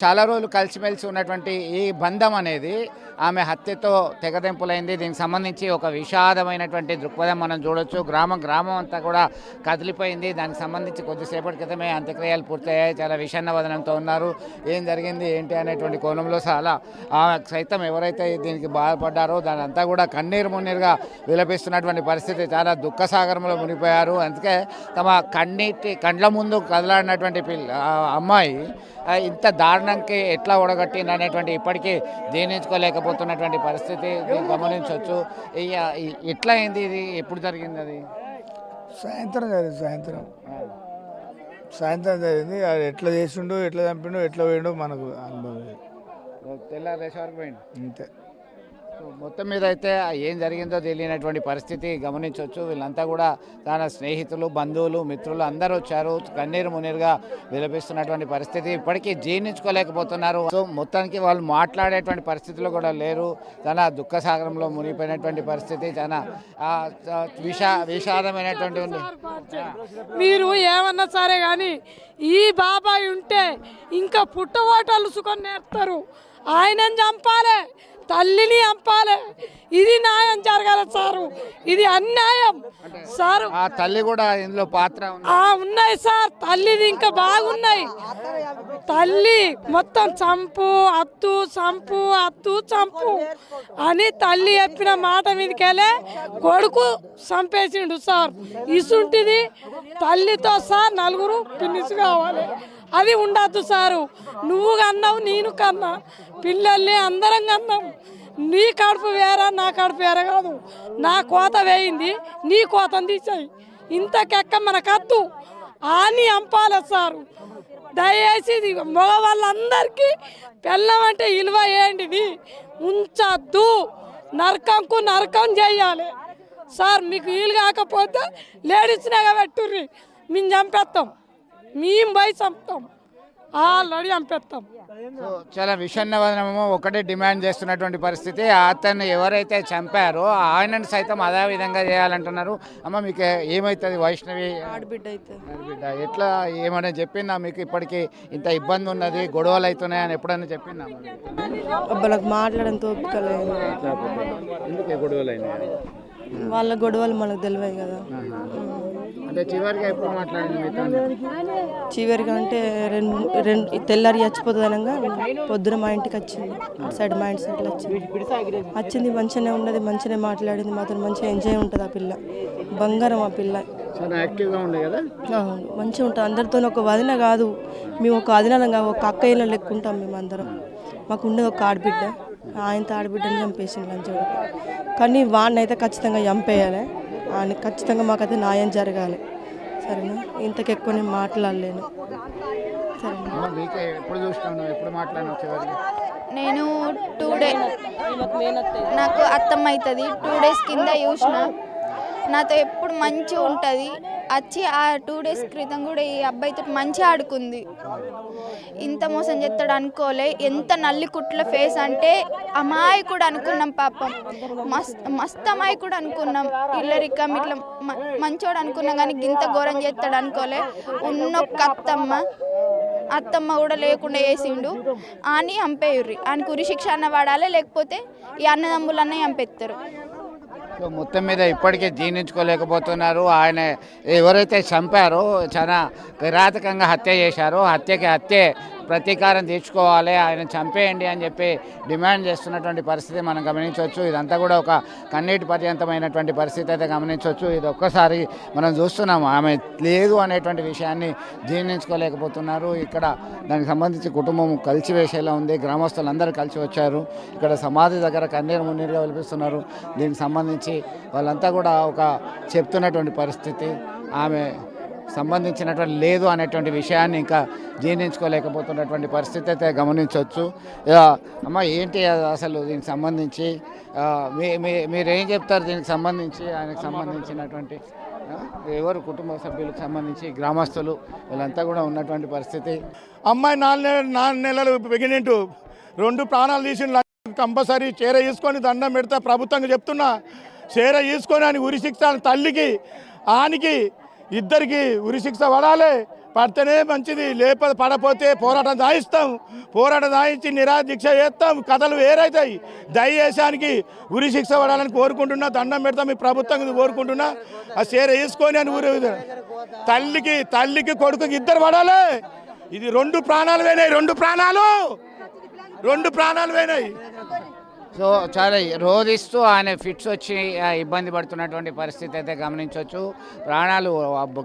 చాలా రోజులు కలిసిమెలిసి ఉన్నటువంటి ఈ బంధం అనేది ఆమె హత్యతో తెగదెంపులైంది. దీనికి సంబంధించి ఒక విషాదమైనటువంటి దృక్పథం మనం చూడొచ్చు. గ్రామం అంతా కూడా కదిలిపోయింది. దానికి సంబంధించి కొద్దిసేపటి క్రితమే అంత్యక్రియలు పూర్తయ్యాయి. చాలా విషణ్ణ వదనంతో ఉన్నారు. ఏం జరిగింది ఏంటి అనేటువంటి కోణంలో చాలా సైతం ఎవరైతే దీనికి బాధపడ్డారో దాని అంతా కూడా కన్నీరు మున్నీరుగా విలపిస్తున్నటువంటి పరిస్థితి. చాలా దుఃఖసాగరంలో మునిగిపోయారు. అందుకే తమ కండ్ల ముందు కదలాడినటువంటి అమ్మాయి ఇంత దారుణంకి ఎట్లా ఒడగట్టింది అనేటువంటి ఇప్పటికీ జీర్ణించుకోలేకపోతున్నటువంటి పరిస్థితి గమనించవచ్చు. ఎట్లా అయింది, ఇది ఎప్పుడు జరిగింది? అది సాయంత్రం జరిగింది. అది ఎట్లా చేసిండు, ఎట్లా చంపిండు, ఎట్లా పోయిండో మనకు అనుభవం. తెల్లారేసే వరకు పోయిండు అంతే. మొత్తం మీద అయితే ఏం జరిగిందో తెలియనటువంటి పరిస్థితి గమనించవచ్చు. వీళ్ళంతా కూడా తన స్నేహితులు, బంధువులు, మిత్రులు అందరూ వచ్చారు. కన్నీరు మున్నీరుగా విలపిస్తున్నటువంటి పరిస్థితి. ఇప్పటికీ జీర్ణించుకోలేకపోతున్నారు. సో మొత్తానికి వాళ్ళు మాట్లాడేటువంటి పరిస్థితిలో కూడా లేరు. చాలా దుఃఖసాగరంలో మునిగిపోయినటువంటి పరిస్థితి. చాలా విషాదమైనటువంటి ఉంది. మీరు ఏమన్నా సరే కానీ ఈ బాబాయ్ ఉంటే ఇంకా పుట్టవాటలు సుఖం నేర్పుతారు. ఆయనని చంపాలి, తల్లిని చంపాలి. ఇది న్యాయం జరగాలి సారు. ఇది అన్యాయం సారు. ఆ తల్లి కూడా ఇందులో పాత్ర ఉన్నాయి సార్. తల్లిది ఇంకా బాగున్నాయి. తల్లి మొత్తం చంపు అత్తు చంపు అత్తు చంపు అని తల్లి చెప్పిన మాట మీదకెళ్ళే కొడుకు చంపేసిండు సార్. ఇసుంటిది తల్లితో సార్ నలుగురు పిన్నిసు కావాలి. అది ఉండద్దు సారు. నువ్వు కన్నావు, నేను కన్నా, పిల్లల్ని అందరం కన్నాం. నీ కడుపు వేరా నా కడుపు వేరే కాదు. నా కోత వేయింది, నీ కోతను తీసాయి. ఇంతకెక్క మనకద్దు అని అంపాలి సారు. దయచేసి మగవాళ్ళందరికీ పెళ్ళం అంటే విలువ ఏంటిది ఉంచద్దు. నరకంకు నరకం చేయాలి సార్. మీకు వీలు కాకపోతే లేడీస్నేగా పెట్టుర్రి. మేము చంపేస్తాం, మేము పోయి చంపుతాం, ఆల్రెడీ చంపేస్తాం. చాలా విషణ్ణవదనము ఒకటే డిమాండ్ చేస్తున్నటువంటి పరిస్థితి. అతన్ని ఎవరైతే చంపారో ఆయనను సైతం అదే విధంగా చేయాలంటున్నారు. అమ్మ మీకు ఏమవుతుంది? వైష్ణవి ఆడబిడ్డ అయితే ఎట్లా ఏమైనా చెప్పిందా మీకు? ఇప్పటికీ ఇంత ఇబ్బంది ఉన్నది, గొడవలు అవుతున్నాయని ఎప్పుడైనా చెప్పిందా? వాళ్ళకి మాట్లాడంత ఓపిక లేదు. ఎందుకు గొడవలు అయినాయి? వాళ్ళ గొడవలు మనకు తెలివాయి కదా. అంటే చివరిగా ఎప్పుడు మాట్లాడింది? చివరిగా అంటే రెండు తెల్లారి చచ్చిపోతుంది అనగా పొద్దున మా ఇంటికి వచ్చింది. అటు సైడ్ మా ఇంటి సైడ్లో వచ్చింది. మంచిగానే ఉన్నది, మంచిగానే మాట్లాడింది. మాతో మంచిగా ఎంజాయ్ ఉంటుంది. ఆ పిల్ల బంగారం. ఆ పిల్ల యాక్టివ్గా ఉండే కదా. మంచిగా ఉంటుంది. అందరితో ఒక వదిన కాదు, మేము ఒక అదినంగా ఒక అక్కయ్యలో లెక్కుంటాం మేము అందరం. మాకు ఉండేది ఒక ఆడబిడ్డ. ఆయనతో ఆడబిడ్డని చంపేసింది లంచోడు. కానీ వాడిని అయితే ఖచ్చితంగా చంపేయాలి. ఆయన ఖచ్చితంగా మాకైతే న్యాయం జరగాలి. సరేనా? ఇంతకెక్కువ నేను మాట్లాడలేను. సరేనా? నేను 2 days నాకు అత్తమ్మ అవుతుంది. 2 days కింద చూసిన. నాతో ఎప్పుడు మంచిగా ఉంటుంది. వచ్చి ఆ 2 days క్రితం కూడా ఈ అబ్బాయితో మంచిగా ఆడుకుంది. ఇంత మోసం చేస్తాడు అనుకోలే. ఎంత నల్లి కుట్ల ఫేస్ అంటే అమ్మాయి కూడా అనుకున్నాం. పాపం మస్తు అమ్మాయి కూడా అనుకున్నాం. ఇల్లరికం ఇట్లా మంచోడు అనుకున్నాం. కానీ ఇంత ఘోరం చేస్తాడు అనుకోలే. ఉన్నొక్క అత్తమ్మ కూడా లేకుండా వేసిండు అని చంపేయుర్రి. ఆయనకు ఉరి శిక్ష అన్న వాడాలి, లేకపోతే ఈ అన్నదమ్ములన్న చంపేస్తారు. సో మొత్తం మీద ఇప్పటికే జీర్ణించుకోలేకపోతున్నారు. ఆయన ఎవరైతే చంపారో చాలా కిరాతకంగా హత్య చేశారో హత్యే ప్రతీకారం తీర్చుకోవాలి, ఆయన చంపేయండి అని చెప్పి డిమాండ్ చేస్తున్నటువంటి పరిస్థితి మనం గమనించవచ్చు. ఇదంతా కూడా ఒక కన్నీటి పర్యంతమైనటువంటి పరిస్థితి అయితే గమనించవచ్చు. ఇది ఒక్కసారి మనం చూస్తున్నాము. ఆమె లేదు అనేటువంటి విషయాన్ని జీర్ణించుకోలేకపోతున్నారు. ఇక్కడ దానికి సంబంధించి కుటుంబం కలిసి వేసేలా ఉంది. గ్రామస్తులందరూ కలిసి వచ్చారు. ఇక్కడ సమాధి దగ్గర కన్నీరు మున్నీరుగా విలిపిస్తున్నారు. దీనికి సంబంధించి వాళ్ళంతా కూడా ఒక చెప్తున్నటువంటి పరిస్థితి. ఆమె సంబంధించినటువంటి లేదు అనేటువంటి విషయాన్ని ఇంకా జీర్ణించుకోలేకపోతున్నటువంటి పరిస్థితి అయితే గమనించవచ్చు. అమ్మ ఏంటి అసలు దీనికి సంబంధించి మీరేం చెప్తారు? దీనికి సంబంధించి ఆయనకు సంబంధించినటువంటి ఎవరు కుటుంబ సభ్యులకు సంబంధించి గ్రామస్తులు వీళ్ళంతా కూడా ఉన్నటువంటి పరిస్థితి. అమ్మాయి 4 నెలలు ప్రెగ్నెంట్, 2 ప్రాణాలు తీసిన కంపల్సరీ చీర తీసుకొని దండం పెడతా. ప్రభుత్వంగా చెప్తున్నా, చీర తీసుకొని ఆయన ఉరి శిక్ష తల్లికి ఆనికి ఇద్దరికి ఉరిశిక్ష పడాలి. పడితేనే మంచిది, లేకపోతే పడపోతే పోరాటం దాయిస్తాం. పోరాటం దాయించి నిరాదీక్ష చేస్తాం. కథలు వేరైతాయి. దయచేసానికి ఉరి శిక్ష పడాలని కోరుకుంటున్నా. దండం పెడతాం మీ ప్రభుత్వం కోరుకుంటున్నా. ఆ చీర వేసుకొని అని ఊరే తల్లికి కొడుకుకి ఇద్దరు పడాలి. ఇది 2 ప్రాణాలు పోయినాయి. 2 ప్రాణాలు పోయినాయి. సో చాలా రోధిస్తూ ఆయన ఫిట్స్ వచ్చి ఇబ్బంది పడుతున్నటువంటి పరిస్థితి అయితే గమనించవచ్చు. ప్రాణాలు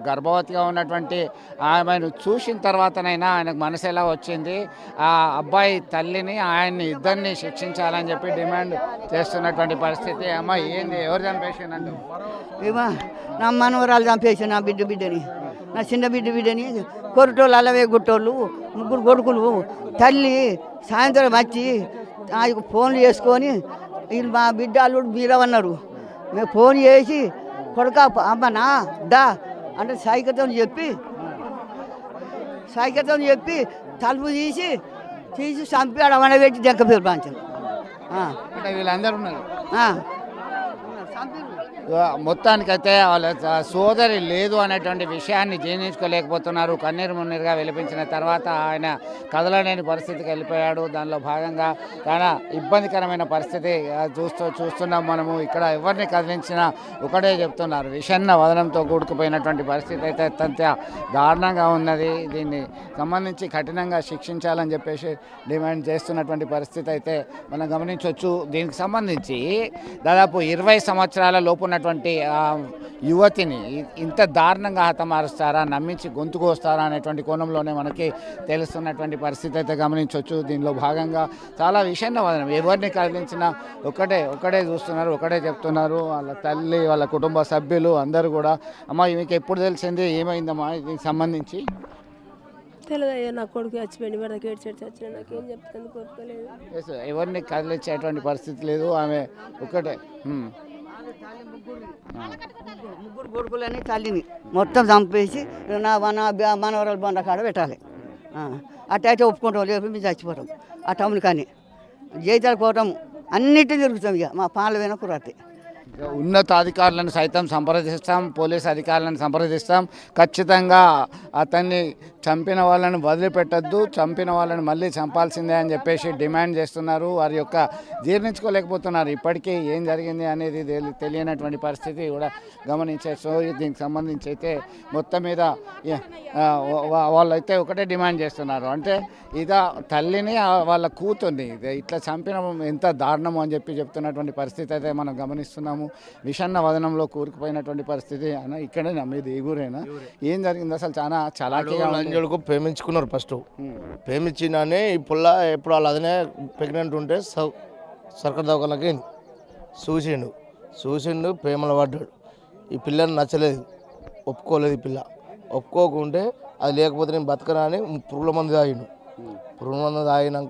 గర్భవతిగా ఉన్నటువంటి ఆమెను చూసిన తర్వాతనైనా ఆయనకు మనసు ఎలా వచ్చింది, ఆ అబ్బాయి తల్లిని ఆయన్ని ఇద్దరిని శిక్షించాలని చెప్పి డిమాండ్ చేస్తున్నటువంటి పరిస్థితి. అమ్మ ఏంది, ఎవరు చంపేసిందంటూ? ఏమా నా మనవరాలు చంపేసి నా బిడ్డని, నా చిన్న బిడ్డని కొరటోళ్ళు అలవే గుట్టోళ్ళు 3 కొడుకులు. తల్లి సాయంత్రం వచ్చి నాకు ఫోన్లు చేసుకొని వీళ్ళు మా బిడ్డ అల్లుడు బీరవన్నారు. మేము ఫోన్ చేసి కొడుక అమ్మనా దా అంటే సైకిల్తో చెప్పి తలుపు తీసి చంపి ఆడ వనబెట్టి దెంక పేరు పాంచారు. అంటే వీళ్ళందరూ ఉన్నారు. చంపి మొత్తానికైతే వాళ్ళ సోదరి లేదు అనేటువంటి విషయాన్ని జీర్ణించుకోలేకపోతున్నారు. కన్నీరు మున్నీరుగా విలిపించిన తర్వాత ఆయన కదలలేని పరిస్థితికి వెళ్ళిపోయాడు. దానిలో భాగంగా చాలా ఇబ్బందికరమైన పరిస్థితి చూస్తున్నాం మనము. ఇక్కడ ఎవరిని కదిలించినా ఒకటే చెప్తున్నారు, విషన్న వదనంతో కూడుకుపోయినటువంటి పరిస్థితి అయితే అత్యంత దారుణంగా ఉన్నది. దీన్ని సంబంధించి కఠినంగా శిక్షించాలని చెప్పేసి డిమాండ్ చేస్తున్నటువంటి పరిస్థితి అయితే మనం గమనించవచ్చు. దీనికి సంబంధించి దాదాపు 20 సంవత్సరాల లోపు ఉన్నటువంటి యువతిని ఇంత దారుణంగా హతమారుస్తారా, నమ్మించి గొంతుకు వస్తారా అనేటువంటి కోణంలోనే మనకి తెలుస్తున్నటువంటి పరిస్థితి అయితే గమనించవచ్చు. దీనిలో భాగంగా చాలా విషన్న వదనం, ఎవరిని కదిలించినా ఒకటే చూస్తున్నారు, ఒకటే చెప్తున్నారు. వాళ్ళ తల్లి, వాళ్ళ కుటుంబ సభ్యులు అందరూ కూడా, అమ్మ మీకు ఎప్పుడు తెలిసింది, ఏమైందమ్మా దీనికి సంబంధించి? తెలియదయ్యా, నా కొడుకు చచ్చిపోయింది, వరదకి చచ్చిన నాకేం చెప్తాను కోరుకోలేదు. ఎవరిని కదిలించేటువంటి పరిస్థితి లేదు. ఆమె ఒకటే 3 కొడుకులని తల్లిని మొత్తం చంపేసి నా మనవరాలు బండ కాడ పెట్టాలి. అట్టయితే ఒప్పుకుంటాం, లేదు మేము చచ్చిపోతాం. ఆ టౌన్ కానీ జీతాలు పోవటం అన్నిటిని తిరుగుతాం. ఇక మా పాలు పోయిన కురాతే ఉన్నతాధికారులను సైతం సంప్రదిస్తాం, పోలీస్ అధికారులను సంప్రదిస్తాం. ఖచ్చితంగా అతన్ని చంపిన వాళ్ళని వదిలిపెట్టద్దు, చంపిన వాళ్ళని మళ్ళీ చంపాల్సిందే అని చెప్పేసి డిమాండ్ చేస్తున్నారు. వారి యొక్క జీర్ణించుకోలేకపోతున్నారు. ఇప్పటికీ ఏం జరిగింది అనేది తెలియనటువంటి పరిస్థితి కూడా గమనించవచ్చు. దీనికి సంబంధించి అయితే మొత్తం మీద వాళ్ళైతే ఒకటే డిమాండ్ చేస్తున్నారు, అంటే ఇదా తల్లిని వాళ్ళ కూతుర్ని ఇట్లా చంపిన ఎంత దారుణము అని చెప్తున్నటువంటి పరిస్థితి అయితే మనం గమనిస్తున్నాము. విషన్న వదనంలో కూరుకుపోయినటువంటి పరిస్థితి. అన్న ఇక్కడే నమ్మేది ఈ ఊరేనా? ఏం జరిగింది అసలు? చాలా చలాకీగా లంజోడుకు ప్రేమించుకున్నారు. ఫస్ట్ ప్రేమించినానే ఈ పుల్ల ఎప్పుడు వాళ్ళు అదనే ప్రెగ్నెంట్ ఉంటే సర్కార్ దవాఖానకి చూసిండు, ప్రేమలో పడ్డాడు. ఈ పిల్లని నచ్చలేదు, ఒప్పుకోలేదు. ఈ పిల్ల ఒప్పుకోకుంటే అది లేకపోతే నేను బతకనా అని పురుగుల మందు తాగినాక